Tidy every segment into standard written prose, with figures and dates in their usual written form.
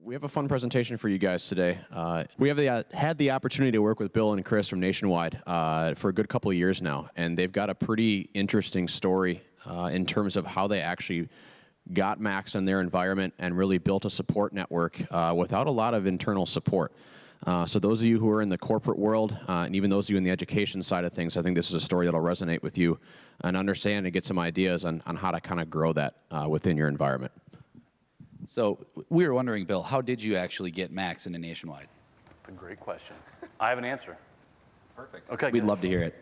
We have a fun presentation for you guys today. We have had the opportunity to work with Bill and Chris from Nationwide for a good couple of years now, and they've got a pretty interesting story in terms of how they actually got Macs in their environment and really built a support network without a lot of internal support. So those of you who are in the corporate world, and even those of you in the education side of things, I think this is a story that'll resonate with you and understand and get some ideas on how to kind of grow that within your environment. So we were wondering, Bill, how did you actually get Macs into Nationwide? That's a great question. I have an answer. Perfect. Okay. We'd good. love to hear it.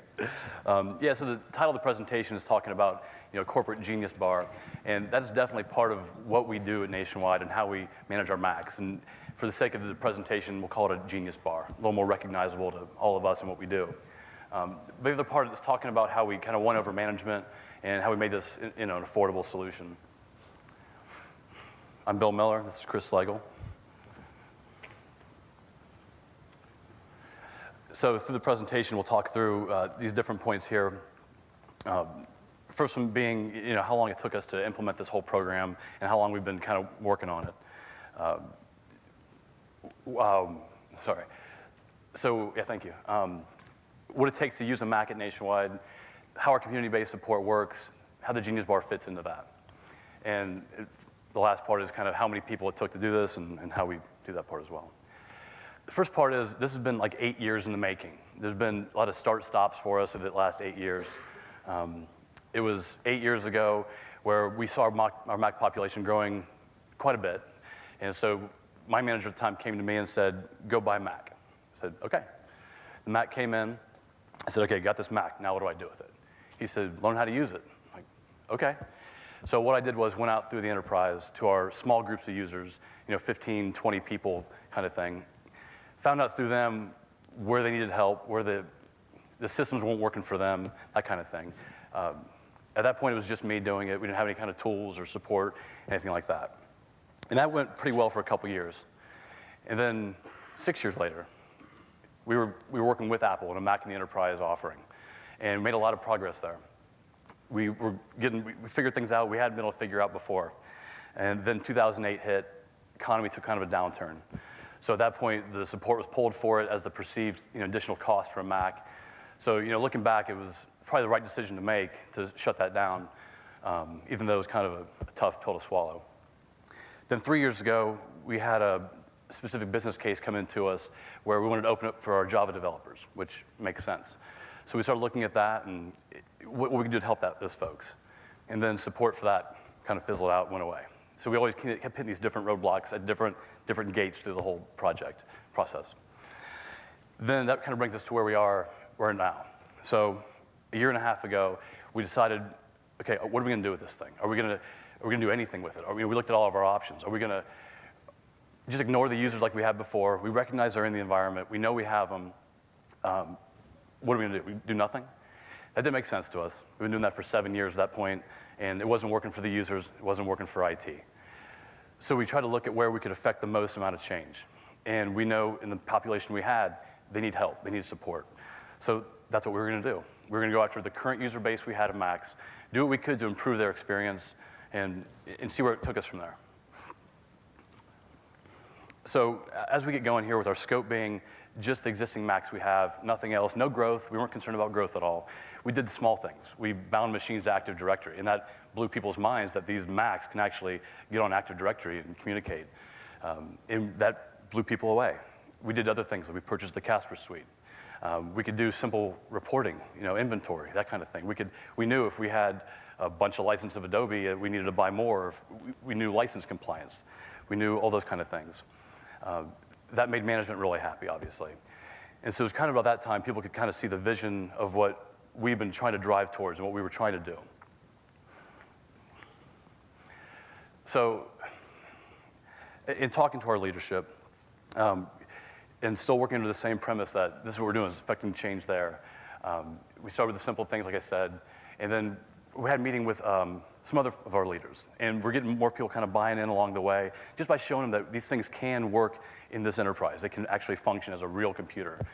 Yeah, so the title of the presentation is talking about, corporate genius bar, and that's definitely part of what we do at Nationwide and how we manage our Macs. And for the sake of the presentation, we'll call it a genius bar, a little more recognizable to all of us and what we do. The other part is talking about how we kind of won over management and how we made this, an affordable solution. I'm Bill Miller. This is Chris Slegel. So through the presentation, we'll talk through these different points here. First one being, how long it took us to implement this whole program and how long we've been kind of working on it. Sorry. So, yeah, thank you. What it takes to use a Mac at Nationwide, how our community-based support works, how the Genius Bar fits into that. And the last part is kind of how many people it took to do this and how we do that part as well. The first part is this has been like 8 years in the making. There's been a lot of start-stops for us over the last 8 years. It was 8 years ago where we saw our Mac population growing quite a bit. And so my manager at the time came to me and said, go buy a Mac. I said, okay. The Mac came in. I said, okay, got this Mac. Now what do I do with it? He said, learn how to use it. I'm like, okay. So what I did was went out through the enterprise to our small groups of users, 15, 20 people kind of thing. Found out through them where they needed help, where the systems weren't working for them, that kind of thing. At that point, it was just me doing it. We didn't have any kind of tools or support, anything like that. And that went pretty well for a couple years. And then 6 years later, we were working with Apple on a Mac in the Enterprise offering, and made a lot of progress there. We figured things out we hadn't been able to figure out before. And then 2008 hit, economy took kind of a downturn. So at that point, the support was pulled for it as the perceived additional cost for a Mac. So looking back, it was probably the right decision to make to shut that down, even though it was kind of a tough pill to swallow. Then 3 years ago, we had a specific business case come into us where we wanted to open up for our Java developers, which makes sense. So we started looking at that and what we could do to help those folks. And then support for that kind of fizzled out, went away. So we always kept hitting these different roadblocks at different gates through the whole project process. Then that kind of brings us to where we're now. So a year and a half ago, we decided, okay, what are we going to do with this thing? Are we going to do anything with it? We looked at all of our options. Are we going to just ignore the users like we had before? We recognize they're in the environment. We know we have them. What are we going to do? We do nothing? That didn't make sense to us. We've been doing that for 7 years at that point, and it wasn't working for the users. It wasn't working for IT. So we tried to look at where we could affect the most amount of change. And we know in the population we had, they need help. They need support. So that's what we were going to do. We were going to go after the current user base we had of Macs, do what we could to improve their experience, and see where it took us from there. So as we get going here with our scope being just the existing Macs we have, nothing else, no growth. We weren't concerned about growth at all. We did the small things. We bound machines to Active Directory, and that blew people's minds that these Macs can actually get on Active Directory and communicate. And that blew people away. We did other things. We purchased the Casper suite. We could do simple reporting, inventory, that kind of thing. We knew if we had a bunch of license of Adobe, we needed to buy more. If we knew license compliance. We knew all those kind of things. That made management really happy, obviously. And so it was kind of about that time people could kind of see the vision of what we've been trying to drive towards and what we were trying to do. So in talking to our leadership, and still working under the same premise that this is what we're doing, is affecting change there. We started with the simple things, like I said, and then we had a meeting with some other of our leaders, and we're getting more people kind of buying in along the way, just by showing them that these things can work in this enterprise. They can actually function as a real computer.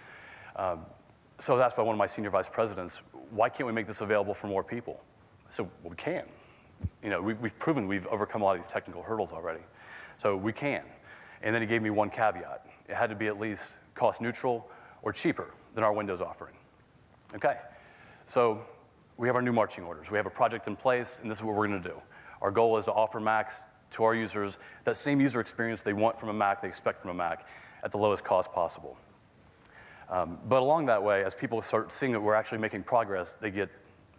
So that's why one of my senior vice presidents, why can't we make this available for more people? I said, well, we can. We've proven we've overcome a lot of these technical hurdles already. So we can. And then he gave me one caveat. It had to be at least cost neutral or cheaper than our Windows offering. Okay, so we have our new marching orders. We have a project in place, and this is what we're going to do. Our goal is to offer Macs to our users, that same user experience they want from a Mac, they expect from a Mac, at the lowest cost possible. But along that way, as people start seeing that we're actually making progress, they get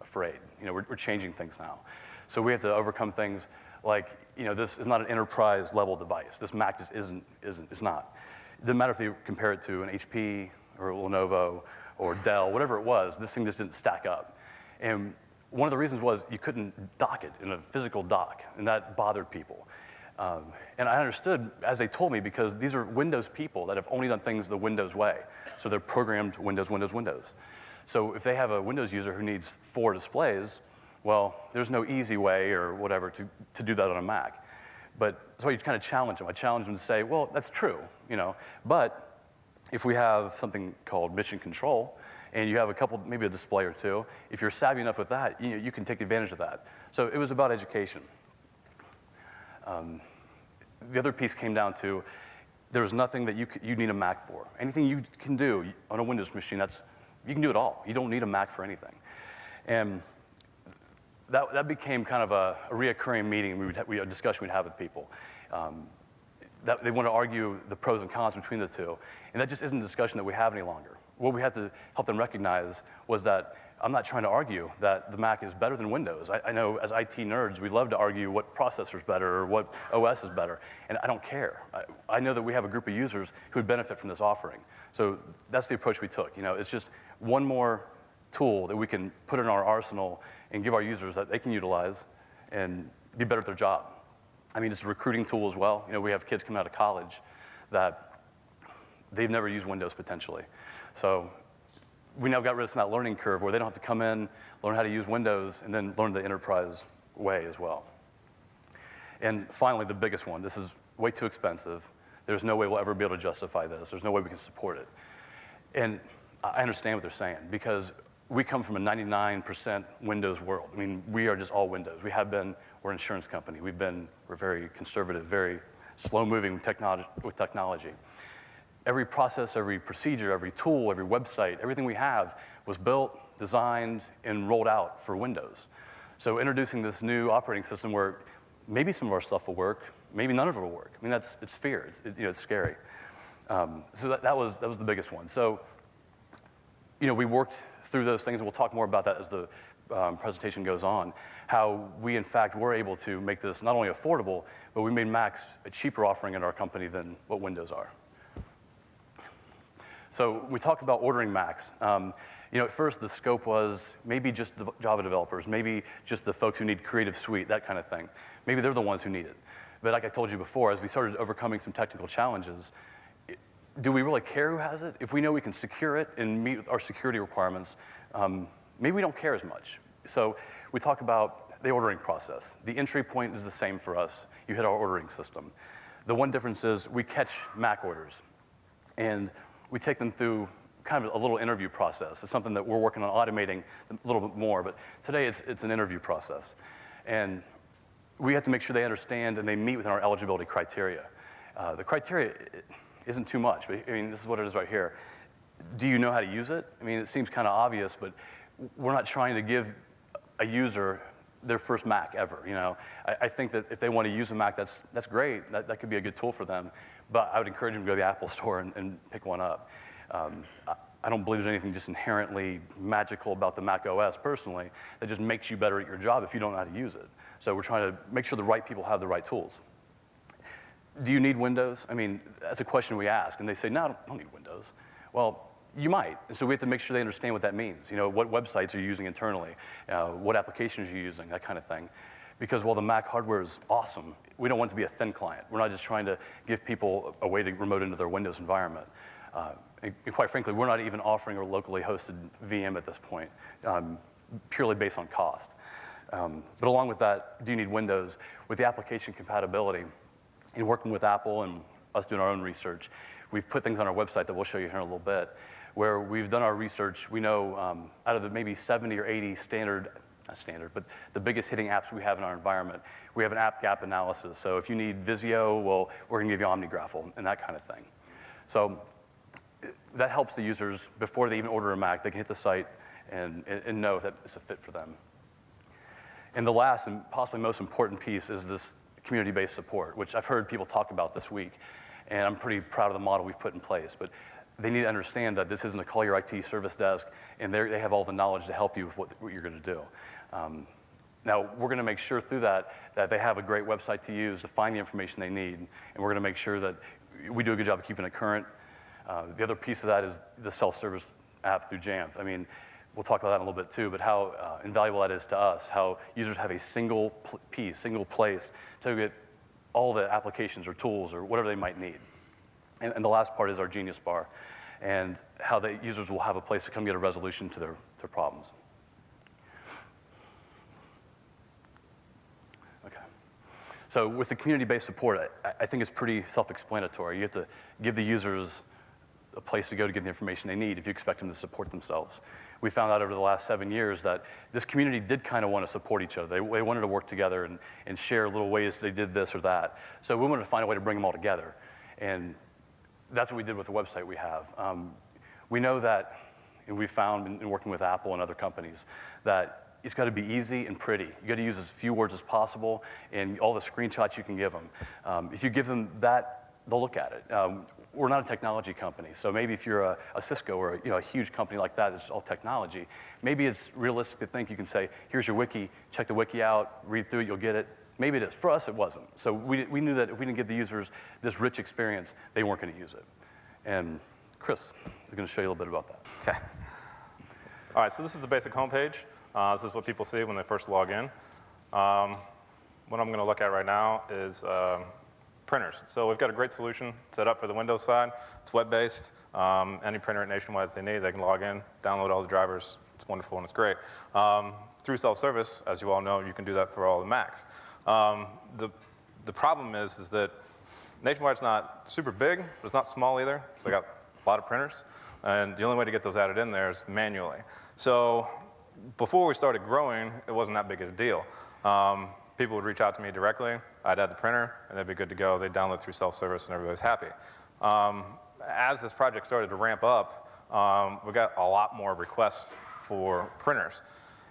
afraid. We're changing things now. So we have to overcome things like, this is not an enterprise level device. This Mac just it's not. It doesn't matter if you compare it to an HP or a Lenovo or Dell, whatever it was, this thing just didn't stack up. And one of the reasons was you couldn't dock it in a physical dock, and that bothered people. And I understood, as they told me, because these are Windows people that have only done things the Windows way. So they're programmed Windows, Windows, Windows. So if they have a Windows user who needs 4 displays, well, there's no easy way or whatever to do that on a Mac. But so you kind of challenge them. I challenge them to say, well, that's true, but if we have something called mission control, and you have a couple, maybe a display or two, if you're savvy enough with that, you can take advantage of that. So it was about education. The other piece came down to there was nothing that you need a Mac for. Anything you can do on a Windows machine, you can do it all. You don't need a Mac for anything. And that became kind of a reoccurring meeting, a discussion we'd have with people. That they want to argue the pros and cons between the two. And that just isn't a discussion that we have any longer. What we had to help them recognize was that I'm not trying to argue that the Mac is better than Windows. I know as IT nerds, we love to argue what processor's better or what OS is better, and I don't care. I know that we have a group of users who would benefit from this offering. So that's the approach we took. It's just one more tool that we can put in our arsenal and give our users that they can utilize and be better at their job. I mean, it's a recruiting tool as well. We have kids coming out of college that they've never used Windows potentially. So we now got rid of some of that learning curve where they don't have to come in, learn how to use Windows, and then learn the enterprise way as well. And finally, the biggest one. This is way too expensive. There's no way we'll ever be able to justify this. There's no way we can support it. And I understand what they're saying, because we come from a 99% Windows world. I mean, we are just all Windows. We have been. We're an insurance company. We're very conservative, very slow-moving with technology. Every process, every procedure, every tool, every website, everything we have was built, designed, and rolled out for Windows. So introducing this new operating system where maybe some of our stuff will work, maybe none of it will work. I mean, it's fear. It's scary. So that was the biggest one. So, we worked through those things, and we'll talk more about that as the presentation goes on, how we, in fact, were able to make this not only affordable, but we made Macs a cheaper offering in our company than what Windows are. So we talk about ordering Macs. At first, the scope was maybe just the Java developers, maybe just the folks who need Creative Suite, that kind of thing. Maybe they're the ones who need it. But like I told you before, as we started overcoming some technical challenges, do we really care who has it? If we know we can secure it and meet our security requirements, maybe we don't care as much. So we talk about the ordering process. The entry point is the same for us. You hit our ordering system. The one difference is we catch Mac orders, and we take them through kind of a little interview process. It's something that we're working on automating a little bit more, but today it's an interview process. And we have to make sure they understand and they meet within our eligibility criteria. The criteria isn't too much, but I mean, this is what it is right here. Do you know how to use it? I mean, it seems kind of obvious, but we're not trying to give a user their first Mac ever. I think that if they want to use a Mac, that's great. That could be a good tool for them. But I would encourage them to go to the Apple Store and pick one up. I don't believe there's anything just inherently magical about the Mac OS personally that just makes you better at your job if you don't know how to use it. So we're trying to make sure the right people have the right tools. Do you need Windows? I mean, that's a question we ask, and they say, no, I don't need Windows. Well, you might, and so we have to make sure they understand what that means. What websites are you using internally? What applications are you using, that kind of thing. Because while the Mac hardware is awesome, we don't want it to be a thin client. We're not just trying to give people a way to remote into their Windows environment. And quite frankly, we're not even offering a locally hosted VM at this point, purely based on cost. But along with that, do you need Windows? With the application compatibility, in working with Apple and us doing our own research, we've put things on our website that we'll show you here in a little bit, where we've done our research. We know out of the maybe 70 or 80 standard not standard, but the biggest hitting apps we have in our environment. We have an app gap analysis. So if you need Visio, well, we're going to give you OmniGraffle and that kind of thing. So that helps the users before they even order a Mac. They can hit the site and know that it's a fit for them. And the last and possibly most important piece is this community-based support, which I've heard people talk about this week. And I'm pretty proud of the model we've put in place. But they need to understand that this isn't a call your IT service desk, and they have all the knowledge to help you with what you're going to do. Now, we're going to make sure through that they have a great website to use to find the information they need, and we're going to make sure that we do a good job of keeping it current. The other piece of that is the self-service app through Jamf. I mean, we'll talk about that in a little bit too, but how invaluable that is to us, how users have a single piece, single place to get all the applications or tools or whatever they might need. And the last part is our Genius Bar, and how the users will have a place to come get a resolution to their problems. Okay. So with the community-based support, I think it's pretty self-explanatory. You have to give the users a place to go to get the information they need if you expect them to support themselves. We found out over the last 7 years that this community did kind of want to support each other. They wanted to work together and share little ways they did this or that. So we wanted to find a way to bring them all together. And that's what we did with the website we have. We know that, and we've found in working with Apple and other companies, that it's got to be easy and pretty. You got to use as few words as possible and all the screenshots you can give them. If you give them that, they'll look at it. We're not a technology company, so maybe if you're a Cisco or a huge company like that, it's all technology, maybe it's realistic to think you can say, here's your wiki, check the wiki out, read through it, you'll get it. Maybe it is. For us, it wasn't. So we knew that if we didn't give the users this rich experience, they weren't going to use it. And Chris is going to show you a little bit about that. Okay. All right, so this is the basic homepage. This is what people see when they first log in. What I'm going to look at right now is printers. So we've got a great solution set up for the Windows side. It's web-based. Any printer at Nationwide that they need, they can log in, download all the drivers. It's wonderful and it's great. Through self-service, as you all know, you can do that for all the Macs. The problem is that Nationwide's not super big, but it's not small either. They got a lot of printers, and the only way to get those added in there is manually. So before we started growing, it wasn't that big of a deal. People would reach out to me directly. I'd add the printer, and they'd be good to go. They'd download through self-service, and everybody's happy. As this project started to ramp up, we got a lot more requests for printers.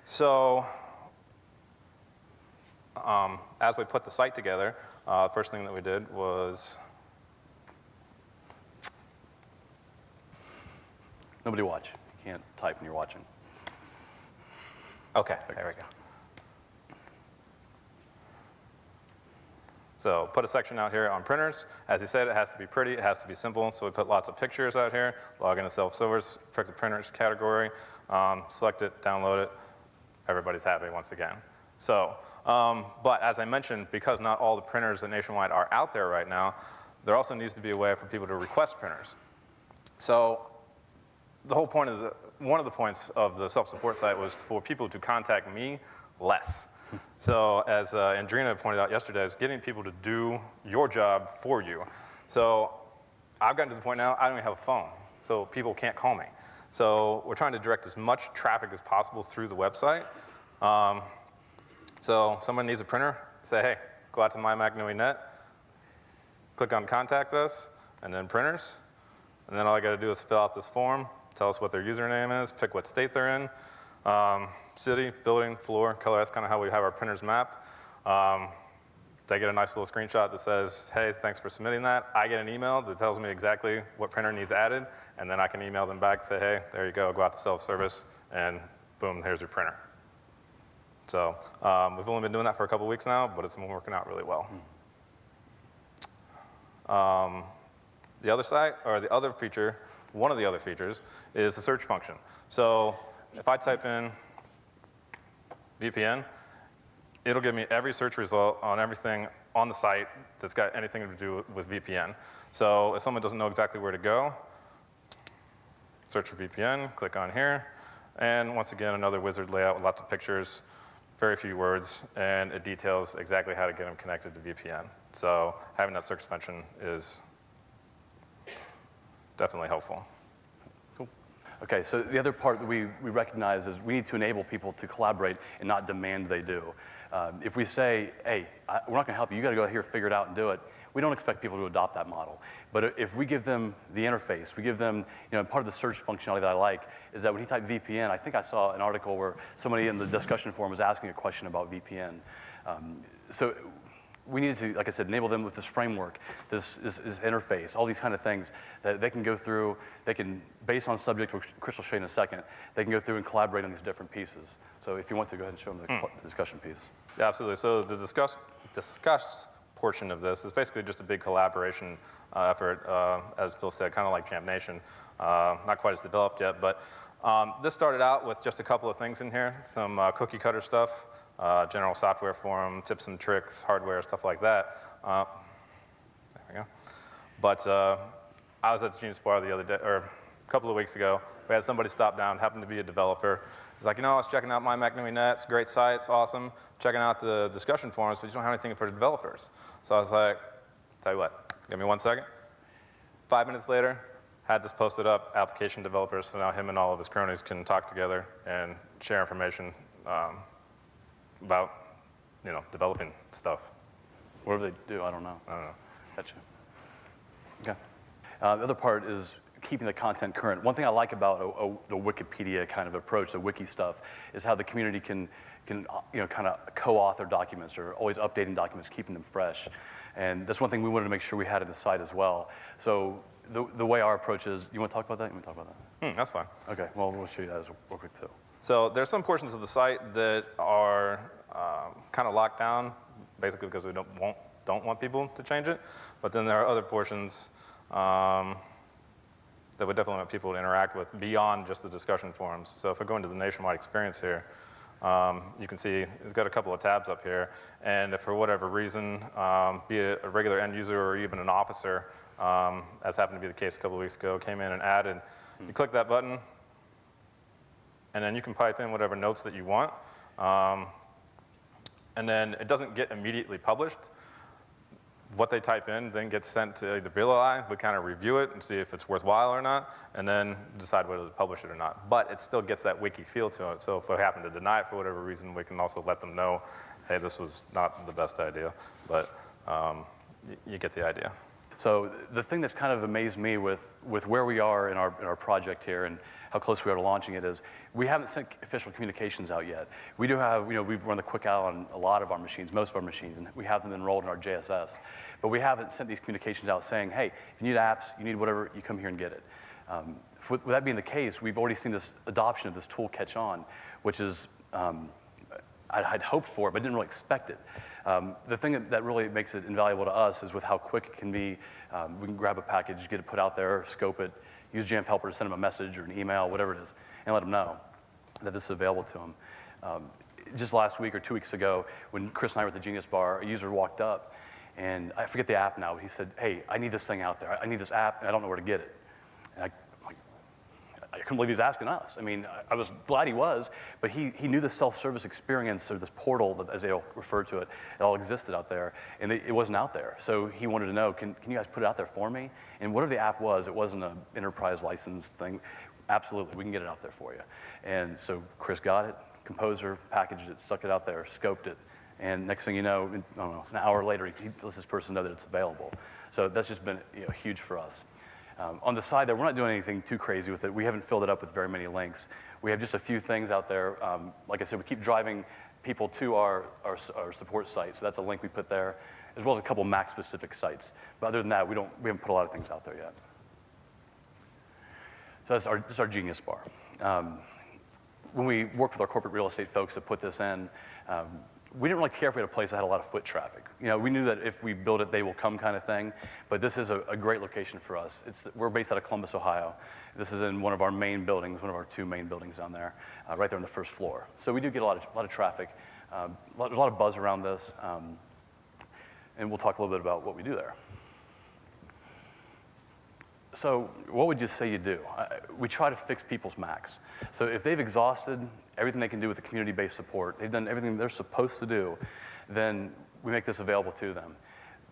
So as we put the site together, the first thing that we did was... Nobody watch. You can't type when you're watching. Okay, there we go. So put a section out here on printers. As you said, it has to be pretty, it has to be simple, so we put lots of pictures out here, log into self-service, pick the printers category, select it, download it, everybody's happy once again. So, but as I mentioned, because not all the printers at Nationwide are out there right now, there also needs to be a way for people to request printers. So the whole point is that one of the points of the self-support site was for people to contact me less. So as Andrina pointed out yesterday, is getting people to do your job for you. So I've gotten to the point now, I don't even have a phone, so people can't call me. So we're trying to direct as much traffic as possible through the website. So someone needs a printer, say, hey, go out to MyMacNui.net, click on Contact Us, and then Printers. And then all I got to do is fill out this form, tell us what their username is, pick what state they're in, city, building, floor, color. That's kind of how we have our printers mapped. They get a nice little screenshot that says, hey, thanks for submitting that. I get an email that tells me exactly what printer needs added, and then I can email them back and say, hey, there you go out to self-service, and boom, here's your printer. So we've only been doing that for a couple weeks now, but it's been working out really well. The other side, or the other feature, one of the other features, is the search function. So if I type in VPN, it'll give me every search result on everything on the site that's got anything to do with VPN. So if someone doesn't know exactly where to go, search for VPN, click on here, and once again, another wizard layout with lots of pictures, very few words, and it details exactly how to get them connected to VPN. So having that search function is definitely helpful. Cool. Okay, so the other part that we recognize is we need to enable people to collaborate and not demand they do. If we say, hey, we're not gonna help you, you gotta go here, figure it out and do it, we don't expect people to adopt that model. But if we give them the interface, we give them, part of the search functionality that I like is that when he typed VPN, I think I saw an article where somebody in the discussion forum was asking a question about VPN. So we needed to, like I said, enable them with this framework, this interface, all these kind of things that they can go through. They can, based on subject, which Chris will show you in a second, they can go through and collaborate on these different pieces. So if you want to, go ahead and show them the discussion piece. Yeah, absolutely. So the discuss portion of this is basically just a big collaboration effort, as Bill said, kind of like Jamf Nation. Not quite as developed yet, but this started out with just a couple of things in here, some cookie cutter stuff, general software forum, tips and tricks, hardware, stuff like that. There we go. But I was at the Genius Bar the other day, or a couple of weeks ago. We had somebody stop down, happened to be a developer. He's like, I was checking out My Mac Nui Net, it's a great site, it's awesome. Checking out the discussion forums, but you don't have anything for the developers. So I was like, tell you what, give me 1 second. 5 minutes later, had this posted up, application developers, so now him and all of his cronies can talk together and share information about, developing stuff. Whatever they do, I don't know. I don't know. Gotcha. Okay. The other part is keeping the content current. One thing I like about the Wikipedia kind of approach, the wiki stuff, is how the community can kind of co-author documents or always updating documents, keeping them fresh. And that's one thing we wanted to make sure we had in the site as well. So the way our approach is, you want to talk about that? You want to talk about that? That's fine. Okay, well, we'll show you that real quick too. So there's some portions of the site that are kind of locked down, basically because we don't want people to change it. But then there are other portions that we definitely want people to interact with beyond just the discussion forums. So if I go into the nationwide experience here, you can see it's got a couple of tabs up here. And if for whatever reason, be it a regular end user or even an officer, as happened to be the case a couple of weeks ago, came in and added, you click that button, and then you can pipe in whatever notes that you want. And then it doesn't get immediately published. What they type in then gets sent to either Bill or I. We kind of review it and see if it's worthwhile or not, and then decide whether to publish it or not. But it still gets that wiki feel to it. So if we happen to deny it for whatever reason, we can also let them know, hey, this was not the best idea. But you get the idea. So the thing that's kind of amazed me with where we are in our project here and how close we are to launching it is we haven't sent official communications out yet. We do have, we've run the quick out on a lot of our machines, most of our machines, and we have them enrolled in our JSS. But we haven't sent these communications out saying, hey, if you need apps, you need whatever, you come here and get it. With that being the case, we've already seen this adoption of this tool catch on, which is, I'd hoped for it, but didn't really expect it. The thing that really makes it invaluable to us is with how quick it can be. We can grab a package, get it put out there, scope it, use Jamf Helper to send them a message or an email, whatever it is, and let them know that this is available to them. Just last week or 2 weeks ago, when Chris and I were at the Genius Bar, a user walked up, and I forget the app now, but he said, hey, I need this thing out there. I need this app, and I don't know where to get it. And I couldn't believe he was asking us. I mean, I was glad he was, but he knew the self-service experience or this portal, as they refer to it, it all existed out there, and it wasn't out there. So he wanted to know, can you guys put it out there for me? And whatever the app was, it wasn't an enterprise license thing. Absolutely, we can get it out there for you. And so Chris got it, composer, packaged it, stuck it out there, scoped it, and next thing you know, I don't know, an hour later, he lets this person know that it's available. So that's just been huge for us. On the side there, we're not doing anything too crazy with it. We haven't filled it up with very many links. We have just a few things out there. Like I said, we keep driving people to our support site, so that's a link we put there, as well as a couple Mac-specific sites. But other than that, we haven't put a lot of things out there yet. So this is our Genius Bar. When we worked with our corporate real estate folks to put this in, we didn't really care if we had a place that had a lot of foot traffic. We knew that if we build it, they will come kind of thing. But this is a great location for us. We're based out of Columbus, Ohio. This is in one of our main buildings, one of our 2 main buildings down there, right there on the first floor. So we do get a lot of traffic. There's a lot of buzz around this. And we'll talk a little bit about what we do there. So what would you say you do? We try to fix people's Macs. So if they've exhausted everything they can do with the community-based support, they've done everything they're supposed to do, then we make this available to them.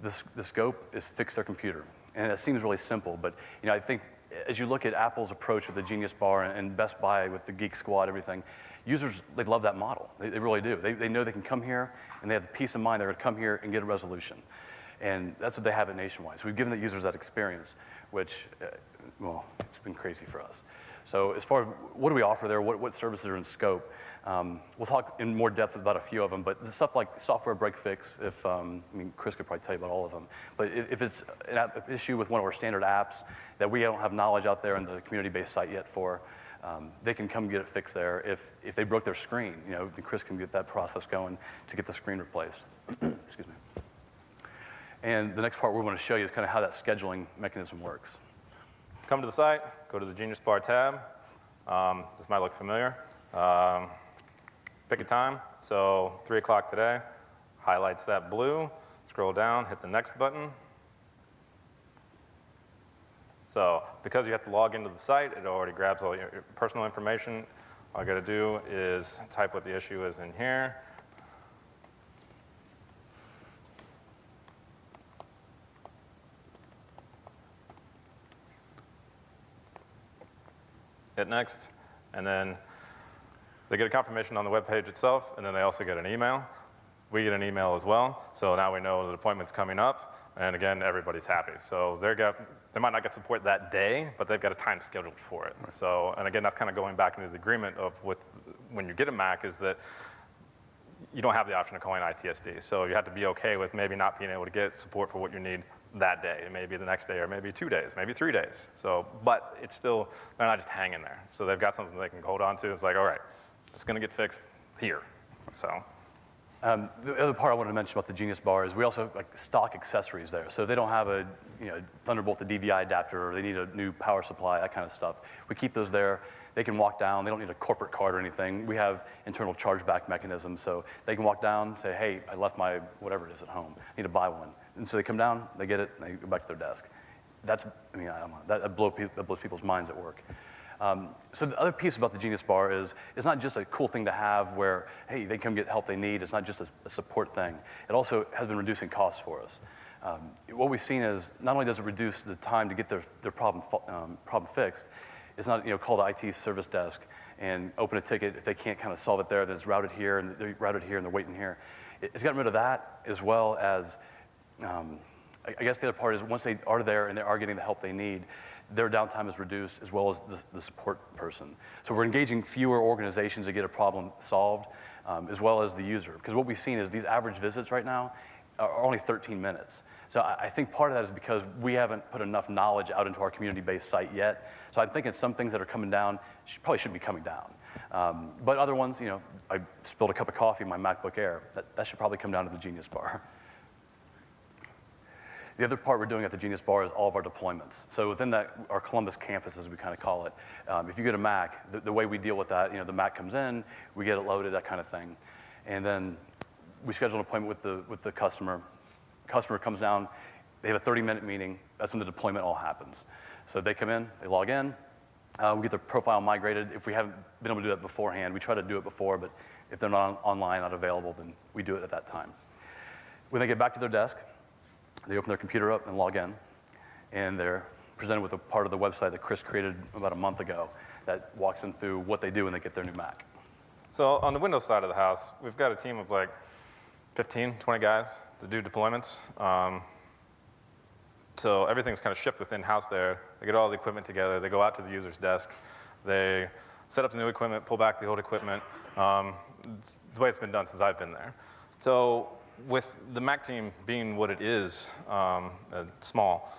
The scope is fix their computer. And it seems really simple, but I think as you look at Apple's approach with the Genius Bar and Best Buy with the Geek Squad, everything, users, they love that model. They really do. They know they can come here, and they have the peace of mind they're going to come here and get a resolution. And that's what they have at Nationwide. So we've given the users that experience, which, well, it's been crazy for us. So as far as what do we offer there, what services are in scope, we'll talk in more depth about a few of them, but the stuff like software break fix, I mean, Chris could probably tell you about all of them, but if it's an issue with one of our standard apps that we don't have knowledge out there in the community-based site yet for, they can come get it fixed there. If they broke their screen, then Chris can get that process going to get the screen replaced. Excuse me. And the next part we want to show you is kind of how that scheduling mechanism works. Come to the site, go to the Genius Bar tab. This might look familiar. Pick a time, so 3 o'clock today, highlights that blue, scroll down, hit the next button. So because you have to log into the site, it already grabs all your personal information. All I gotta do is type what the issue is in here. Hit next, and then they get a confirmation on the web page itself, and then they also get an email. We get an email as well, so now we know the appointment's coming up, and again, everybody's happy. So they might not get support that day, but they've got a time scheduled for it. So, and again, that's kind of going back into the agreement of when you get a Mac is that you don't have the option of calling ITSD. So you have to be okay with maybe not being able to get support for what you need that day. It may be the next day, or maybe 2 days, maybe 3 days. So, but it's still, they're not just hanging there. So they've got something they can hold on to. It's like, all right, it's gonna get fixed here, so. The other part I wanted to mention about the Genius Bar is we also have like stock accessories there. So they don't have a Thunderbolt to DVI adapter, or they need a new power supply, that kind of stuff. We keep those there. They can walk down. They don't need a corporate card or anything. We have internal chargeback mechanisms, so they can walk down, say, hey, I left my whatever it is at home. I need to buy one. And so they come down, they get it, and they go back to their desk. That's, I mean, I don't know, that blows people's minds at work. So the other piece about the Genius Bar is it's not just a cool thing to have where, hey, they come get help they need. It's not just a support thing. It also has been reducing costs for us. What we've seen is not only does it reduce the time to get their problem fixed, it's not call the IT service desk and open a ticket. If they can't kind of solve it there, then it's routed here, and they're routed here, and they're waiting here. It's gotten rid of that, as well as, I guess the other part is once they are there and they are getting the help they need, their downtime is reduced, as well as the support person. So we're engaging fewer organizations to get a problem solved, as well as the user. Because what we've seen is these average visits right now are only 13 minutes. So I think part of that is because we haven't put enough knowledge out into our community-based site yet. So I'm thinking some things that are coming down probably shouldn't be coming down. But other ones, I spilled a cup of coffee in my MacBook Air. That should probably come down to the Genius Bar. The other part we're doing at the Genius Bar is all of our deployments. So within that, our Columbus campus, as we kind of call it, if you get a Mac, the way we deal with that, the Mac comes in, we get it loaded, that kind of thing. And then we schedule an appointment with the customer. Customer comes down, they have a 30-minute meeting. That's when the deployment all happens. So they come in, they log in, we get their profile migrated. If we haven't been able to do that beforehand, we try to do it before, but if they're not online, not available, then we do it at that time. When they get back to their desk, they open their computer up and log in, and they're presented with a part of the website that Chris created about a month ago that walks them through what they do when they get their new Mac. So on the Windows side of the house, we've got a team of like 15, 20 guys to do deployments. So everything's kind of shipped within house there. They get all the equipment together. They go out to the user's desk. They set up the new equipment, pull back the old equipment. The way it's been done since I've been there. So with the Mac team being what it is, small,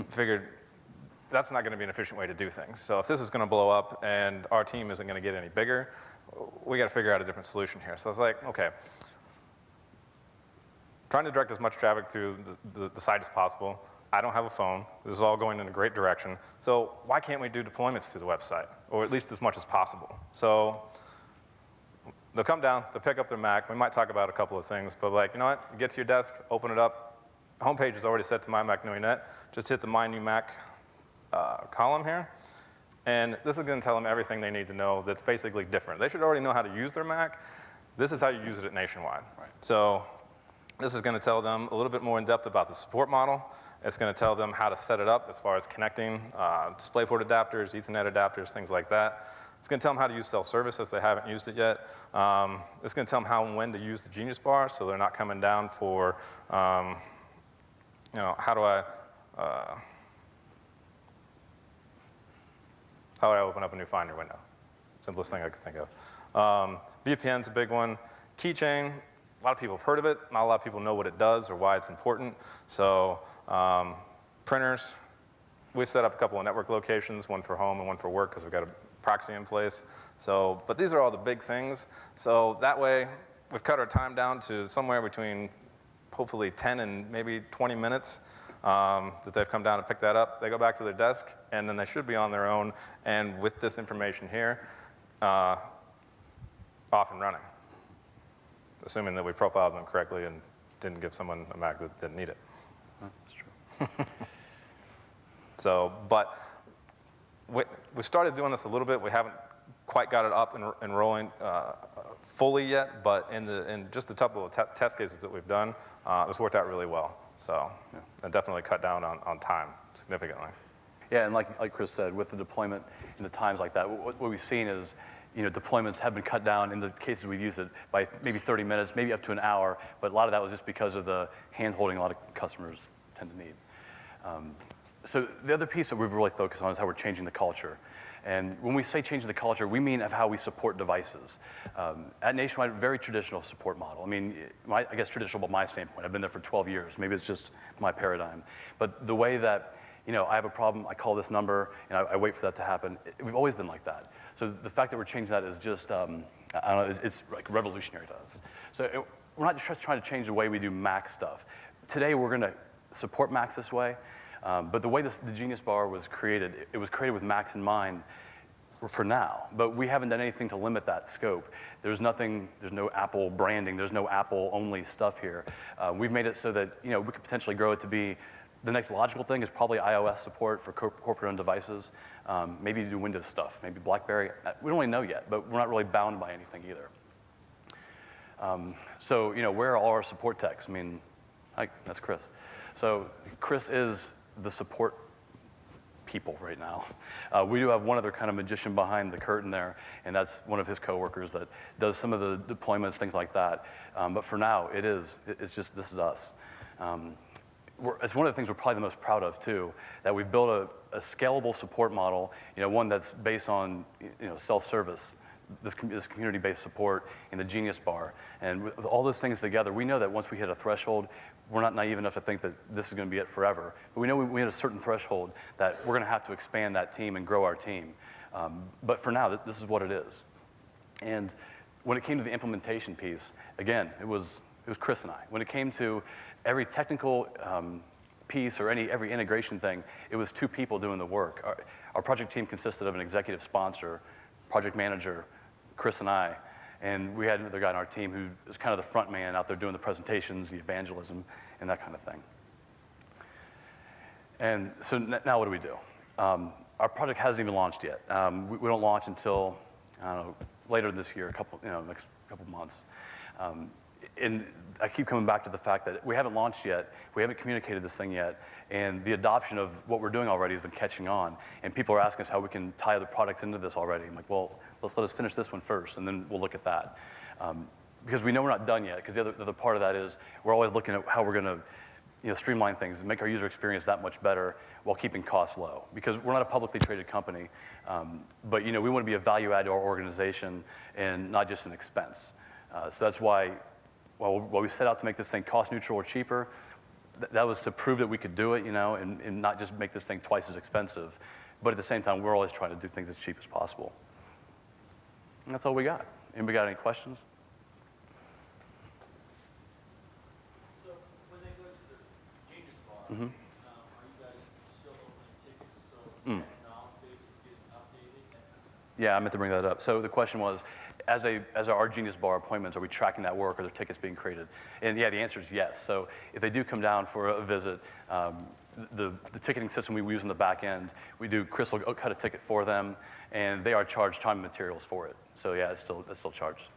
figured that's not going to be an efficient way to do things. So if this is going to blow up and our team isn't going to get any bigger, we got to figure out a different solution here. So I was like, okay, trying to direct as much traffic through the site as possible. I don't have a phone. This is all going in a great direction. So why can't we do deployments to the website, or at least as much as possible? So they'll come down, they'll pick up their Mac. We might talk about a couple of things, but like, you know what? You get to your desk, open it up. Homepage is already set to My Mac New Net. Just hit the My New Mac column here. And this is going to tell them everything they need to know that's basically different. They should already know how to use their Mac. This is how you use it at Nationwide. Right. So this is going to tell them a little bit more in depth about the support model It's going to tell them how to set it up as far as connecting DisplayPort adapters, Ethernet adapters, things like that. It's going to tell them how to use self-service if they haven't used it yet. It's going to tell them how and when to use the Genius Bar, so they're not coming down for, how do I open up a new Finder window? Simplest thing I could think of. VPN's a big one. Keychain, a lot of people have heard of it. Not a lot of people know what it does or why it's important. So printers, we've set up a couple of network locations, one for home and one for work, because we've got a proxy in place. So, but these are all the big things. So that way, we've cut our time down to somewhere between hopefully 10 and maybe 20 minutes that they've come down to pick that up. They go back to their desk, and then they should be on their own, and with this information here, off and running, assuming that we profiled them correctly and didn't give someone a Mac that didn't need it. That's true. So, but we started doing this a little bit. We haven't quite got it up and rolling fully yet, but in just a couple of test cases that we've done, it's worked out really well. So, it definitely cut down on time significantly. Yeah, and like Chris said, with the deployment in the times like that, what we've seen is, deployments have been cut down in the cases we've used it by maybe 30 minutes, maybe up to an hour, but a lot of that was just because of the hand-holding a lot of customers tend to need. So the other piece that we've really focused on is how we're changing the culture. And when we say changing the culture, we mean of how we support devices. At Nationwide, very traditional support model. I mean, I guess traditional by my standpoint. I've been there for 12 years. Maybe it's just my paradigm. But the way that, I have a problem, I call this number, and I wait for that to happen. We've always been like that. So the fact that we're changing that is just, I don't know, it's like revolutionary to us. So we're not just trying to change the way we do Mac stuff. Today, we're going to support Macs this way. But the way the Genius Bar was created, it was created with Macs in mind for now. But we haven't done anything to limit that scope. There's no Apple branding, there's no Apple-only stuff here. We've made it so that we could potentially grow it to be, the next logical thing is probably iOS support for corporate-owned devices. Maybe do Windows stuff, maybe BlackBerry. We don't really know yet, but we're not really bound by anything either. So where are all our support techs? I mean, hi, that's Chris. So Chris is the support people right now. We do have one other kind of magician behind the curtain there, and that's one of his coworkers that does some of the deployments, things like that. But for now, it's just, this is us. It's one of the things we're probably the most proud of too, that we've built a scalable support model, one that's based on self-service, this community-based support in the Genius Bar. And with all those things together, we know that once we hit a threshold, we're not naive enough to think that this is going to be it forever. But we know we hit a certain threshold that we're going to have to expand that team and grow our team. But for now, this is what it is. And when it came to the implementation piece, again, it was Chris and I. When it came to every technical piece or every integration thing, it was two people doing the work. Our project team consisted of an executive sponsor, project manager, Chris and I, and we had another guy on our team who was kind of the front man out there doing the presentations, the evangelism, and that kind of thing. And so now what do we do? Our project hasn't even launched yet. We don't launch until, I don't know, later this year, next couple months. And I keep coming back to the fact that we haven't launched yet, we haven't communicated this thing yet, and the adoption of what we're doing already has been catching on. And people are asking us how we can tie other products into this already. I'm like, well, let us finish this one first, and then we'll look at that. Because we know we're not done yet, because the other part of that is we're always looking at how we're going to streamline things and make our user experience that much better while keeping costs low. Because we're not a publicly traded company, but we want to be a value add to our organization and not just an expense. So that's why while we set out to make this thing cost neutral or cheaper, that was to prove that we could do it, and not just make this thing twice as expensive. But at the same time, we're always trying to do things as cheap as possible. And that's all we got. Anybody got any questions? So when they go to the Genius Bar, are you guys still opening tickets so that knowledge base is getting updated? Yeah, I meant to bring that up. So the question was, as our Genius Bar appointments, are we tracking that work? Are there tickets being created? And yeah, the answer is yes. So if they do come down for a visit, the ticketing system we use in the back end, Chris will cut a ticket for them, and they are charged time and materials for it. So yeah, it's still charged.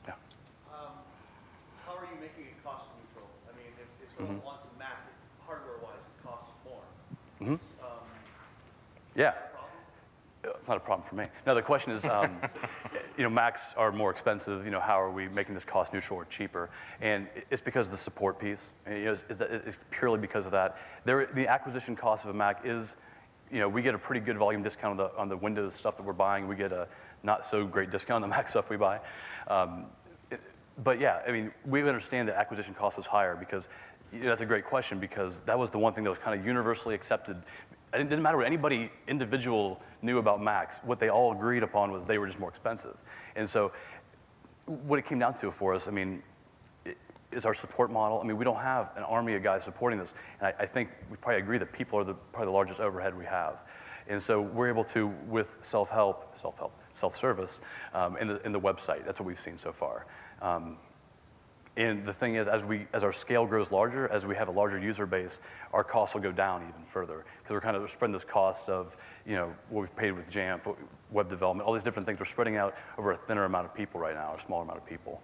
Yeah. How are you making it cost neutral? I mean, if someone wants a Mac, hardware-wise, Yeah. Not a problem for me. No, the question is, Macs are more expensive. How are we making this cost neutral or cheaper? And it's because of the support piece. It's purely because of that. The acquisition cost of a Mac is, we get a pretty good volume discount on the Windows stuff that we're buying. We get a not so great discount on the Mac stuff we buy. But yeah, we understand that acquisition cost was higher because that's a great question because that was the one thing that was kind of universally accepted. It didn't matter what anybody individual knew about Macs. What they all agreed upon was they were just more expensive. And so what it came down to for us, is our support model. We don't have an army of guys supporting this. And I think we probably agree that people are probably the largest overhead we have. And so we're able to, with self-service, in the website. That's what we've seen so far. And the thing is, as our scale grows larger, as we have a larger user base, our costs will go down even further because we're kind of spreading this cost of, what we've paid with Jamf, web development, all these different things. We're spreading out over a thinner amount of people right now, or a smaller amount of people.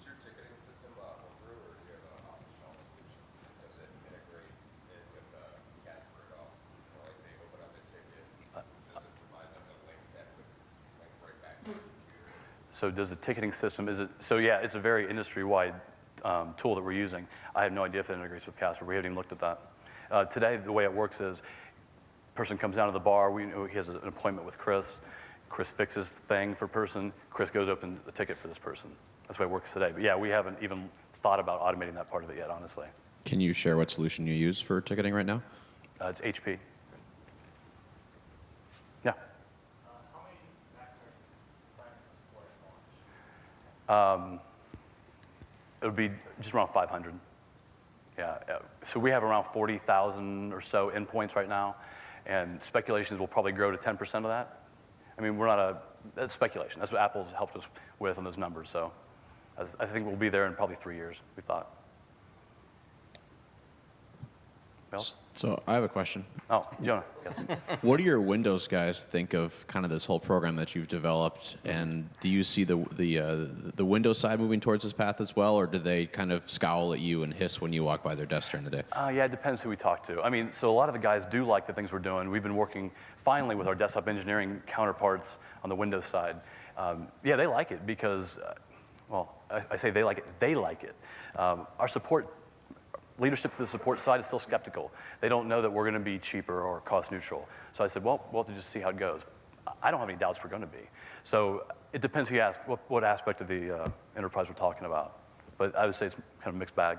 Is your ticketing system homebrew, or do you have an off-the-shelf solution? Does it integrate in with Casper at all? So like they open up a ticket, does it provide them a link that would link right back to the computer? So does the ticketing system, yeah, it's a very industry-wide tool that we're using. I have no idea if it integrates with Casper. We haven't even looked at that. Today, the way it works is, person comes down to the bar, he has an appointment with Chris. Chris fixes the thing for person. Chris goes open the ticket for this person. That's the way it works today. But yeah, we haven't even thought about automating that part of it yet, honestly. Can you share what solution you use for ticketing right now? It's HP. Yeah. How many Macs are you planning to support at launch? It would be just around 500. Yeah. So we have around 40,000 or so endpoints right now, and speculations will probably grow to 10% of that. That's speculation. That's what Apple's helped us with on those numbers. So I think we'll be there in probably 3 years, we thought. Bill? So I have a question. Oh, Jonah, yes. What do your Windows guys think of kind of this whole program that you've developed? And do you see the Windows side moving towards this path as well, or do they kind of scowl at you and hiss when you walk by their desk during the day? Yeah, it depends who we talk to. So a lot of the guys do like the things we're doing. We've been working finally with our desktop engineering counterparts on the Windows side. Yeah, they like it because, I say they like it. They like it. Our support leadership for the support side is still skeptical. They don't know that we're going to be cheaper or cost neutral. So I said, we'll have to just see how it goes. I don't have any doubts we're going to be. So it depends who you ask, what aspect of the enterprise we're talking about. But I would say it's kind of a mixed bag.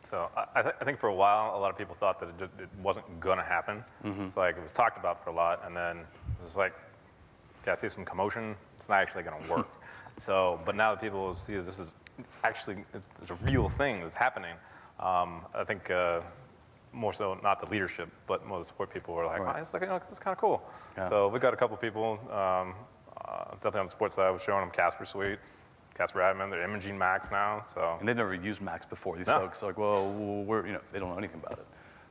So I think for a while, a lot of people thought that it wasn't going to happen. It's like it was talked about for a lot, and then it was like, okay, I see some commotion. It's not actually going to work. But now that people see that this is actually it's a real thing that's happening, I think more so not the leadership, but more the support people were like, Right. it's kind of cool. Yeah. So we got a couple people, definitely on the support side, I was showing them Casper Suite, Casper Admin, they're imaging Macs now. So And they've never used Macs before. These No. folks are like, they don't know anything about it.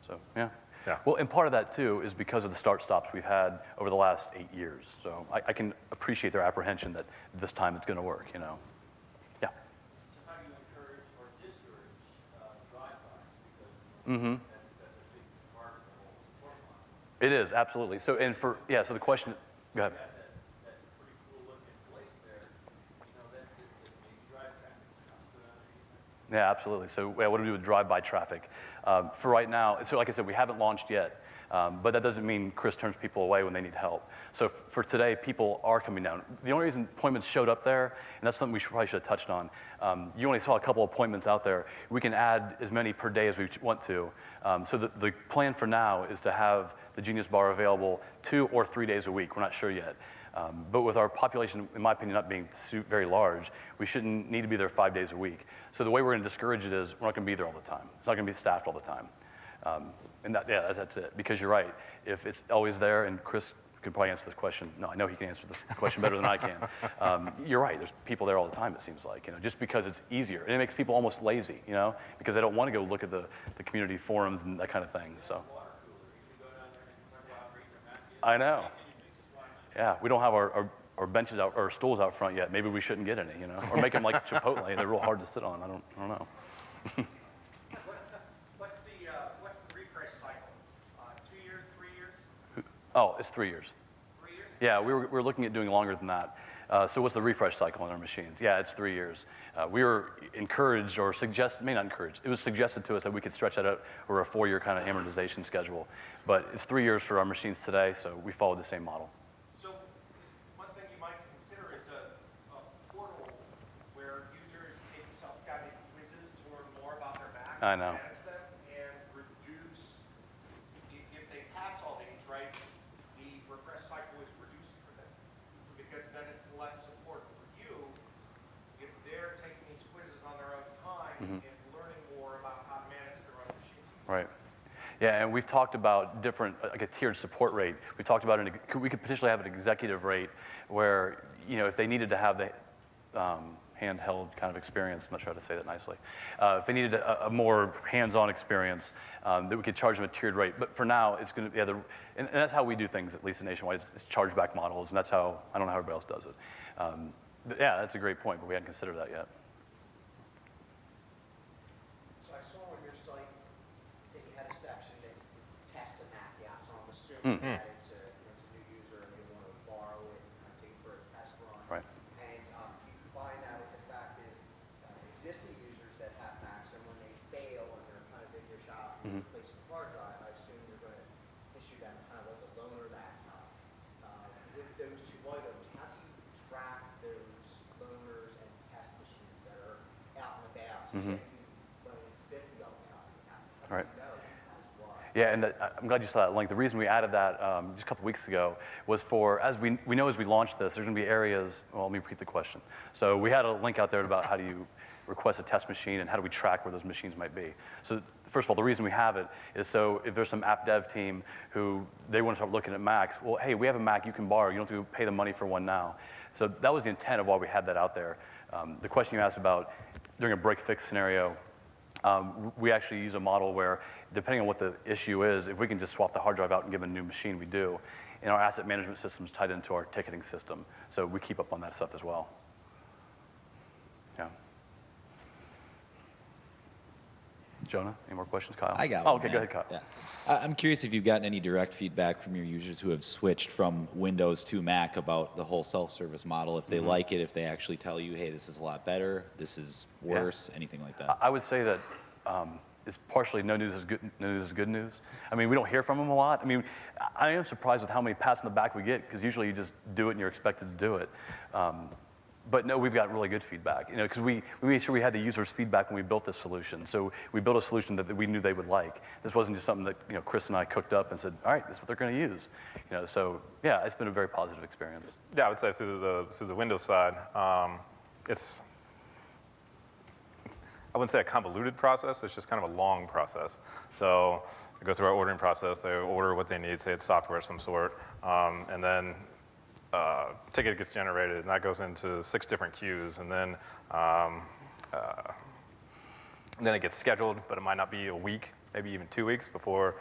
So, yeah. Yeah. Well, and part of that, too, is because of the start-stops we've had over the last 8 years. So I can appreciate their apprehension that this time it's going to work, Yeah. So how do you encourage or discourage drive-bys? Because that's a big part of the whole support model. It is, absolutely. So the question, go ahead. That pretty cool looking place there, that makes drive traffic come good underneath it. Yeah, absolutely. So what do we do with drive-by traffic? For right now, so like I said, we haven't launched yet, but that doesn't mean Chris turns people away when they need help. So for today, people are coming down. The only reason appointments showed up there, and that's something we probably should have touched on, you only saw a couple of appointments out there. We can add as many per day as we want to. So the plan for now is to have the Genius Bar available 2 or 3 days a week. We're not sure yet. But with our population, in my opinion, not being very large, we shouldn't need to be there 5 days a week. So the way we're going to discourage it is we're not going to be there all the time. It's not going to be staffed all the time. And that's it. Because you're right. If it's always there, and Chris can probably answer this question. No, I know he can answer this question better than I can. You're right. There's people there all the time, it seems like, just because it's easier. And it makes people almost lazy, because they don't want to go look at the community forums and that kind of thing. So. I know. Yeah, we don't have our benches out or stools out front yet. Maybe we shouldn't get any, or make them like Chipotle. They're real hard to sit on. I don't know. What's the reach Oh, it's 3 years. 3 years? Yeah, we're looking at doing longer than that. So what's the refresh cycle on our machines? Yeah, it's 3 years. We were encouraged or suggested, maybe not encouraged, it was suggested to us that we could stretch that out over a 4-year kind of amortization schedule. But it's 3 years for our machines today, so we followed the same model. So one thing you might consider is a portal where users take self-guided quizzes to learn more about their Mac. I know. Manage them and reduce, if they pass all these, right, the refresh cycle is reduced for them. Because then it's less support for you if they're taking these quizzes on their own time and learning more about how to manage their own machines. Right. Yeah, and we've talked about different, like a tiered support rate. We talked about, we could potentially have an executive rate where, if they needed to have the handheld kind of experience, I'm not sure how to say that nicely. If they needed a more hands-on experience, that we could charge them a tiered rate. But for now, it's going to be, and that's how we do things, at least in Nationwide, it's chargeback models, and that's how, I don't know how everybody else does it. But yeah, that's a great point, but we hadn't considered that yet. So I saw on your site that you had a section that you could test a Mac out, so I'm assuming that it's a new user and they want to borrow it and kind of take it for a test run. Right. And you combine that with the fact that existing users that have Macs, and when they fail and they're kind of in your shop replacing the hard drive, I assume you're going to issue them kind of like a loaner laptop. With those two items, how do you track those loaners and test machines that are out and about? So say you loan 50 of them out, how Right. do you know that's why? Yeah, and I'm glad you saw that link. The reason we added that just a couple weeks ago was for, as we know as we launch this, there's going to be areas, well, let me repeat the question. So we had a link out there about how do you request a test machine and how do we track where those machines might be. So first of all, the reason we have it is so if there's some app dev team who they want to start looking at Macs, well, hey, we have a Mac you can borrow. You don't have to pay the money for one now. So that was the intent of why we had that out there. The question you asked about during a break-fix scenario, we actually use a model where, depending on what the issue is, if we can just swap the hard drive out and give them a new machine, we do. And our asset management system is tied into our ticketing system, so we keep up on that stuff as well. Yeah. Jonah, any more questions? Kyle? I got Oh, one. okay, go ahead, Kyle. Yeah. I'm curious if you've gotten any direct feedback from your users who have switched from Windows to Mac about the whole self-service model, if they like it, if they actually tell you, hey, this is a lot better, this is worse, anything like that. I would say that it's partially no news is good news. I mean, we don't hear from them a lot. I mean, I am surprised with how many pats on the back we get, because usually you just do it and you're expected to do it. But no, we've got really good feedback, because we made sure we had the users' feedback when we built this solution. So we built a solution that we knew they would like. This wasn't just something that Chris and I cooked up and said, all right, this is what they're going to use. So yeah, it's been a very positive experience. Yeah, I would say through the Windows side, it's I wouldn't say a convoluted process. It's just kind of a long process. So they go through our ordering process. They order what they need, say it's software of some sort, and then ticket gets generated, and that goes into 6 different queues, and then it gets scheduled, but it might not be a week, maybe even 2 weeks before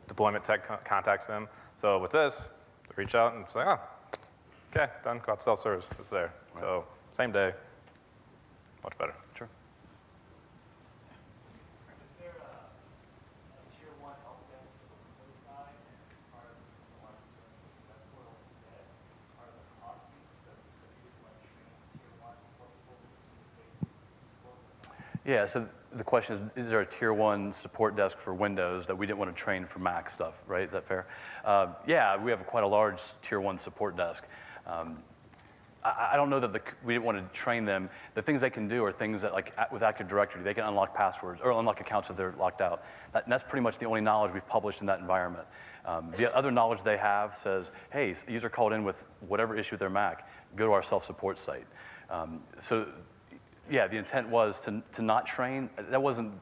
deployment tech contacts them. So with this, they reach out and say, okay, done, got self-service, it's there. Right. So same day, much better. Sure. Is there a tier 1 help desk for the Windows side and part of this is one web portal instead? Part of the cost because you would like train tier 1 support people to support them? Yeah, so the question is there a tier 1 support desk for Windows that we didn't want to train for Mac stuff, right? Is that fair? Yeah, we have quite a large tier 1 support desk. I don't know that we didn't want to train them. The things they can do are things that, like with Active Directory, they can unlock passwords or unlock accounts if they're locked out. And that's pretty much the only knowledge we've published in that environment. The other knowledge they have says, hey, a user called in with whatever issue with their Mac, go to our self-support site. So yeah, the intent was to not train. That wasn't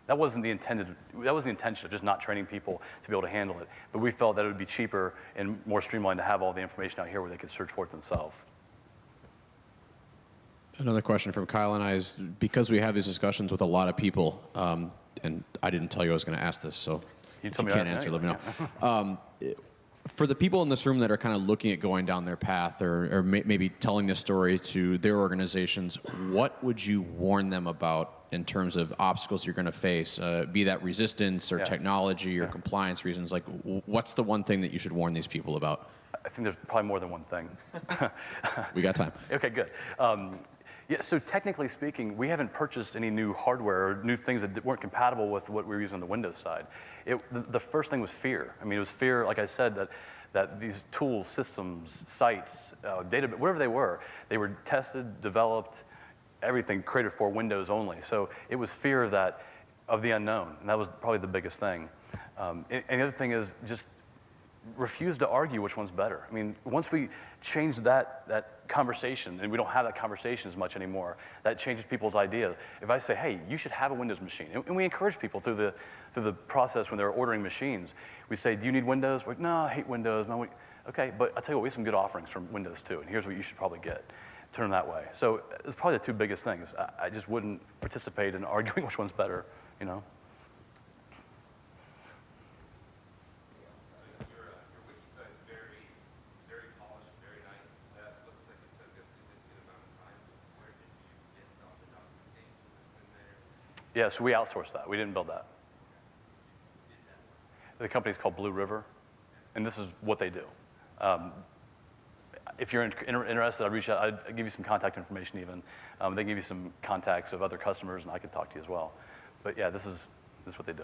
the intention of just not training people to be able to handle it. But we felt that it would be cheaper and more streamlined to have all the information out here where they could search for it themselves. Another question from Kyle and I is, because we have these discussions with a lot of people, and I didn't tell you I was going to ask this, so You if told you me can't that answer, let anyway, me know. For the people in this room that are kind of looking at going down their path or maybe telling this story to their organizations, what would you warn them about in terms of obstacles you're going to face, be that resistance or technology or compliance reasons? Like, what's the one thing that you should warn these people about? I think there's probably more than one thing. We got time. Okay, good. Yeah, so technically speaking, we haven't purchased any new hardware or new things that weren't compatible with what we were using on the Windows side. The first thing was fear. I mean, it was fear, like I said, that these tools, systems, sites, data, whatever they were tested, developed, everything created for Windows only. So it was fear of the unknown, and that was probably the biggest thing. And the other thing is just refuse to argue which one's better. I mean, once we change that conversation, and we don't have that conversation as much anymore, that changes people's idea. If I say, hey, you should have a Windows machine, and we encourage people through the process when they're ordering machines, we say, do you need Windows? We're like, no, I hate Windows. No, okay, but I'll tell you what, we have some good offerings from Windows too, and here's what you should probably get. Turn them that way. So it's probably the two biggest things. I just wouldn't participate in arguing which one's better, you know? Yeah, so we outsourced that. We didn't build that. The company's called Blue River, and this is what they do. If you're interested, I'd reach out. I'd give you some contact information even. They give you some contacts of other customers, and I could talk to you as well. But yeah, this is what they do.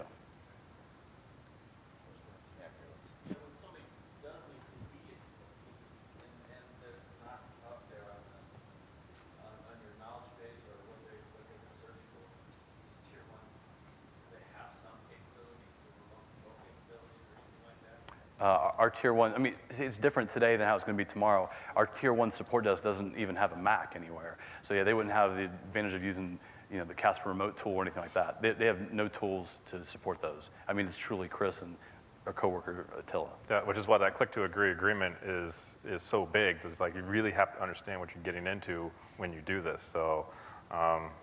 Our tier one, I mean, it's different today than how it's going to be tomorrow. Our tier one support desk doesn't even have a Mac anywhere. So yeah, they wouldn't have the advantage of using, the Casper remote tool or anything like that. They have no tools to support those. I mean, it's truly Chris and our coworker Attila. Yeah, which is why that click to agree agreement is so big. It's like you really have to understand what you're getting into when you do this. So,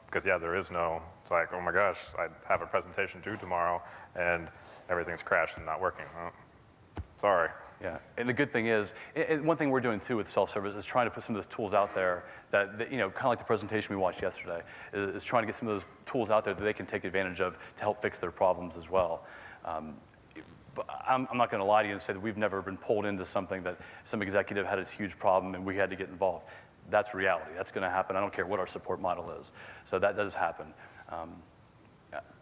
because yeah, there is no, it's like, oh my gosh, I have a presentation due tomorrow and everything's crashed and not working. Sorry. Yeah, and the good thing is, and one thing we're doing too with self-service is trying to put some of those tools out there that kind of like the presentation we watched yesterday, is trying to get some of those tools out there that they can take advantage of to help fix their problems as well. But I'm not going to lie to you and say that we've never been pulled into something that some executive had this huge problem and we had to get involved. That's reality. That's going to happen. I don't care what our support model is. So that does happen.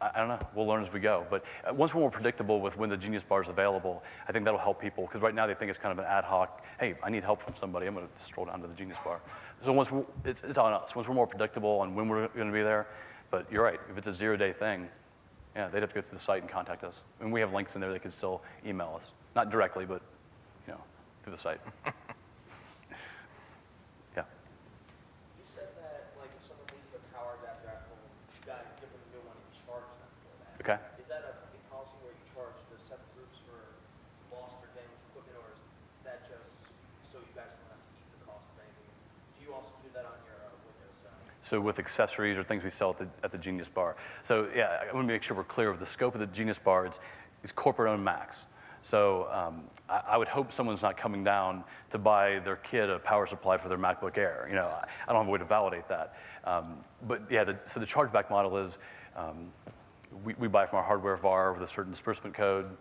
I don't know. We'll learn as we go. But once we're more predictable with when the Genius Bar is available, I think that'll help people. Because right now they think it's kind of an ad hoc, hey, I need help from somebody. I'm going to stroll down to the Genius Bar. So once it's on us. Once we're more predictable on when we're going to be there. But you're right. If it's a 0-day thing, yeah, they'd have to go through the site and contact us. And we have links in there they can still email us. Not directly, but through the site. Yeah. You said that, like, if someone leaves their power adapter at home, you guys give them a new one and charge them for that. Okay. Is that a policy where you charge the separate groups for lost or damaged equipment, or is that just so you guys don't have to eat the cost of anything? Do you also do that on your Windows side? So with accessories or things we sell at the Genius Bar. So yeah, I want to make sure we're clear with the scope of the Genius Bar. It's corporate-owned Macs. So I would hope someone's not coming down to buy their kid a power supply for their MacBook Air. I don't have a way to validate that. But yeah, so the chargeback model is we buy from our hardware VAR with a certain disbursement code,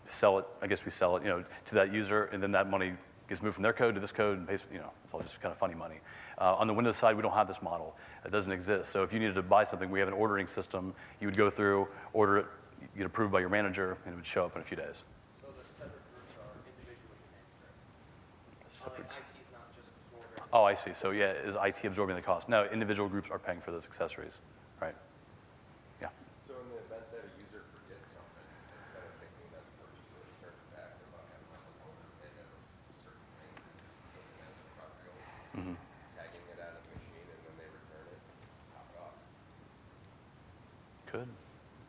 sell it. I guess we sell it, to that user, and then that money gets moved from their code to this code, and pays. It's all just kind of funny money. On the Windows side, we don't have this model. It doesn't exist. So if you needed to buy something, we have an ordering system. You would go through, order it, get approved by your manager, and it would show up in a few days. So the separate groups are individually paying for it? Like IT's not just absorbing. Oh, I see. So yeah, is IT absorbing the cost? No, individual groups are paying for those accessories, right? Yeah. So in the event that a user forgets something, instead of thinking that the purchaser returns back about having on the loaner and then certain things, they just put it as a property owner, tagging it out of the machine, and when they return it, pop it off. Could.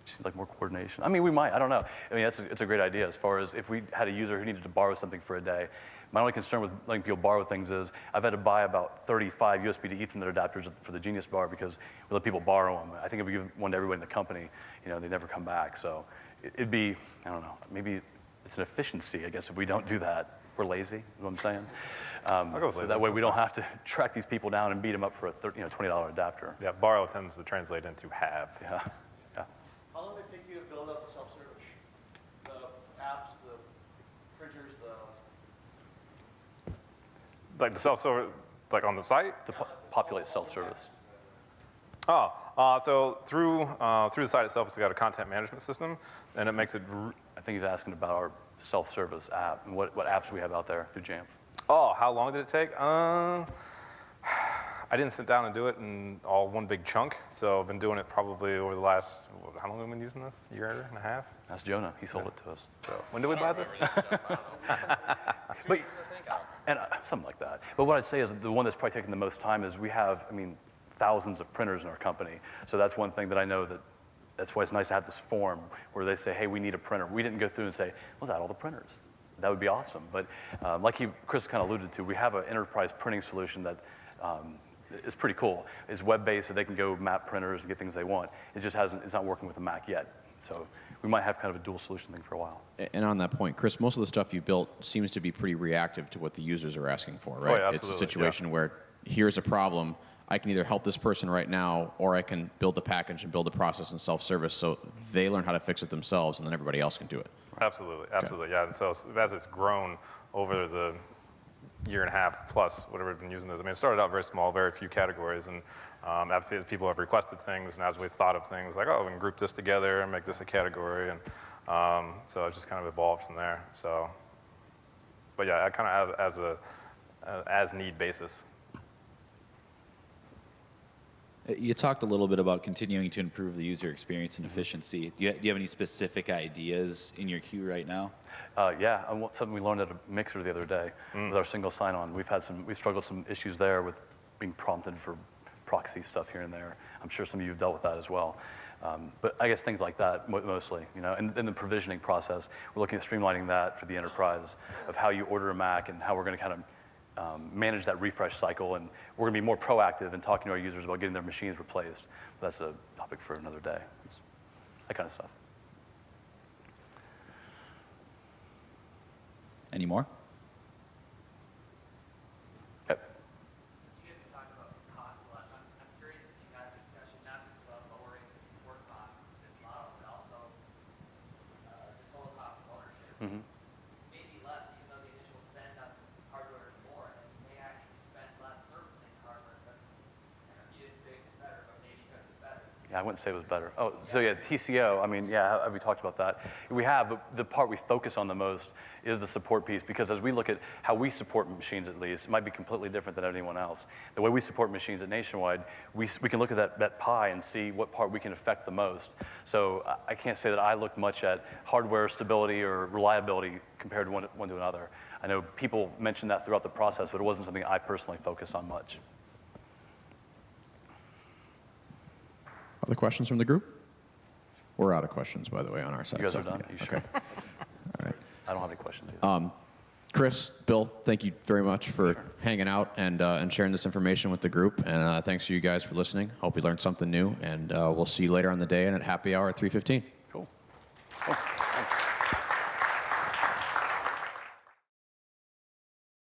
Seems like more coordination. I mean, we might. I don't know. I mean, it's a great idea as far as if we had a user who needed to borrow something for a day. My only concern with letting people borrow things is I've had to buy about 35 USB to Ethernet adapters for the Genius Bar because we let people borrow them. I think if we give one to everybody in the company, they never come back. So it'd be, I don't know, maybe it's an efficiency, I guess, if we don't do that. We're lazy, you know what I'm saying? go with So lazy, that way we that's don't fine. have to track these people down and beat them up for a $20 adapter. Yeah, borrow tends to translate into have. Yeah, yeah. How long did it take you to build up the self-service? The apps, the printers, the... Like the self-service, like on the site? To populate self-service. Oh, so through the site itself, it's got a content management system, and it makes it. I think he's asking about our self-service app and what apps we have out there through Jamf. Oh, how long did it take? I didn't sit down and do it in all one big chunk, so I've been doing it probably over the last. How long have we been using this? A year and a half. That's Jonah. He sold it to us. So when did we buy this? But, and something like that. But what I'd say is the one that's probably taking the most time is we have, thousands of printers in our company. So that's one thing that I know that's why it's nice to have this form where they say, hey, we need a printer. We didn't go through and say, let's add all the printers. That would be awesome. But like Chris kind of alluded to, we have an enterprise printing solution that is pretty cool. It's web-based, so they can go map printers and get things they want. It just it's not working with the Mac yet. So we might have kind of a dual solution thing for a while. And on that point, Chris, most of the stuff you built seems to be pretty reactive to what the users are asking for, right? yeah, It's a absolutely, situation where here's a problem. I can either help this person right now, or I can build the package and build the process in self-service so they learn how to fix it themselves, and then everybody else can do it. Absolutely, yeah. And so as it's grown over the year and a half plus, whatever we've been using this, it started out very small, very few categories, and as people have requested things, and as we've thought of things like, oh, we can group this together and make this a category, and so it's just kind of evolved from there. So, but yeah, I kind of have as a as-need basis. You talked a little bit about continuing to improve the user experience and efficiency. Do you have any specific ideas in your queue right now? Yeah, and something we learned at a mixer the other day with our single sign-on. We've struggled some issues there with being prompted for proxy stuff here and there. I'm sure some of you have dealt with that as well. But I guess things like that mostly, and then the provisioning process. We're looking at streamlining that for the enterprise of how you order a Mac and how we're going to kind of manage that refresh cycle, and we're going to be more proactive in talking to our users about getting their machines replaced. But that's a topic for another day. That kind of stuff. Any more? Yep. Since you guys have talked about cost a lot, I'm curious if you've had a discussion not just about lowering the support costs of this model, but also the total cost of ownership. Mm-hmm. Maybe less, even though the initial spend on hardware is more, and you may actually spend less servicing hardware because you didn't say it was better, but maybe because it's better. Yeah, I wouldn't say it was better. Oh, so yeah, TCO, yeah, have we talked about that? We have, but the part we focus on the most is the support piece, because as we look at how we support machines, at least, it might be completely different than anyone else. The way we support machines at Nationwide, we can look at that pie and see what part we can affect the most. So I can't say that I looked much at hardware stability or reliability compared to one to another. I know people mentioned that throughout the process, but it wasn't something I personally focused on much. Other questions from the group? We're out of questions, by the way, on our side. You guys so, are done? yeah, You sure? okay. All right. I don't have any questions either. Chris, Bill, thank you very much for hanging out and sharing this information with the group. And thanks to you guys for listening. Hope you learned something new. And we'll see you later on the day and at happy hour at 3:15.